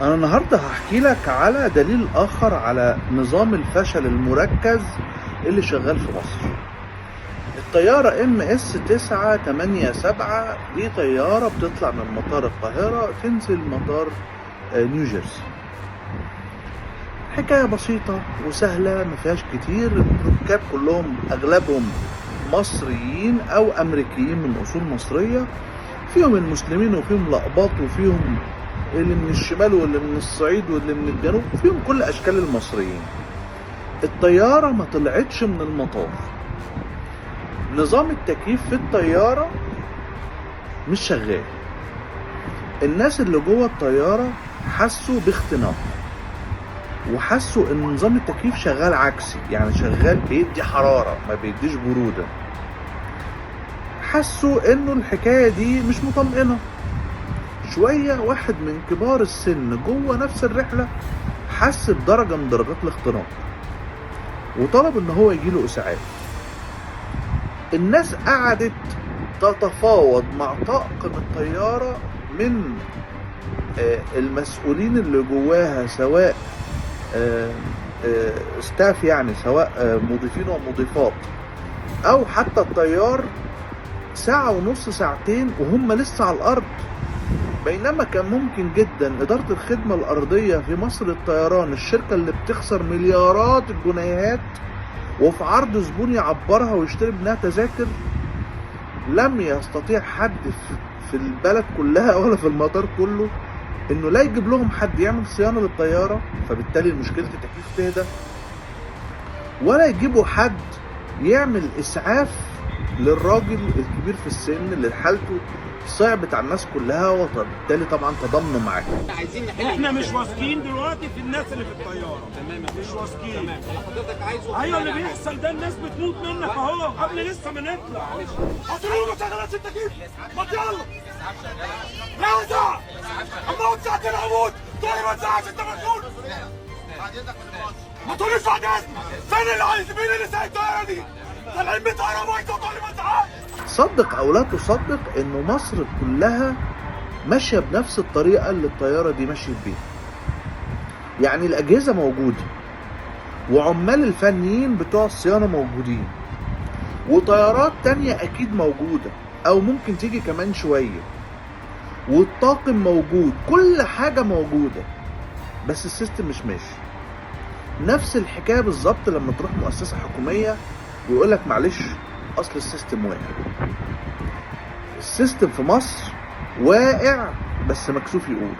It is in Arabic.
أنا النهاردة هحكي لك على دليل آخر على نظام الفشل المركز اللي شغال في مصر. الطيارة MS 987 دي طيارة بتطلع من مطار القاهرة تنزل مطار نيوجيرسي. حكاية بسيطة وسهلة مفيهاش كتير. الركاب كلهم أغلبهم مصريين أو أمريكيين من أصول مصرية، فيهم المسلمين وفيهم لقباط وفيهم اللي من الشمال واللي من الصعيد واللي من الجنوب، فيهم كل أشكال المصريين. الطيارة ما طلعتش من المطار، نظام التكييف في الطيارة مش شغال. الناس اللي جوه الطيارة حسوا باختناق وحسوا ان نظام التكييف شغال عكسي، يعني شغال بيدي حرارة ما بيديش برودة. حسوا انه الحكاية دي مش مطمئنة. شوية واحد من كبار السن جوه نفس الرحلة حس بدرجة من درجات الاختناق وطلب ان هو يجيله اسعاف. الناس قعدت تتفاوض مع طاقم الطيارة من المسؤولين اللي جواها، سواء ستاف، يعني سواء مضيفين ومضيفات او حتى الطيار، ساعة ونص ساعتين وهم لسه على الارض. بينما كان ممكن جدا إدارة الخدمة الأرضية في مصر للطيران، الشركة اللي بتخسر مليارات الجنيهات وفي عرض زبون يعبرها ويشتري منها تذاكر، لم يستطيع حد في البلد كلها ولا في المطار كله انه لا يجيب لهم حد يعمل صيانة للطيارة، فبالتالي مشكلة التكييف تهدى، ولا يجيبوا حد يعمل اسعاف للراجل الكبير في السن اللي حالته صعبت على الناس كلها، وبالتالي طبعا تضامنوا معاه. احنا مش واثقين دلوقتي في الناس اللي في الطياره. تمام، مش واثقين. تمام، اللي حضرتك عايزه ايوه اللي بيحصل ده، الناس بتموت منك اهو قبل لسه ما نطلع. هتقولوا ما شغلتش التكييف، ما يلا لا ساعه اما اقعد ساعتين اموت تقولي ما تزعلش، انت مجنون. ما تقوليش بعد اذنك، فين اللي عايز مين اللي سايق الطياره دي؟ طالعين بطياره بايظه وتقولي ما تزعلش. تصدق او لا تصدق انه مصر كلها ماشيه بنفس الطريقه اللي الطياره دي ماشيه بيها. يعني الاجهزه موجوده وعمال الفنيين بتوع الصيانه موجودين وطيارات تانية اكيد موجوده او ممكن تيجي كمان شويه، والطاقم موجود، كل حاجه موجوده، بس السيستم مش ماشي. نفس الحكايه بالظبط لما تروح مؤسسه حكوميه ويقول لك معلش اصل السيستم واقع. السيستم في مصر واقع بس مكسوف يقول.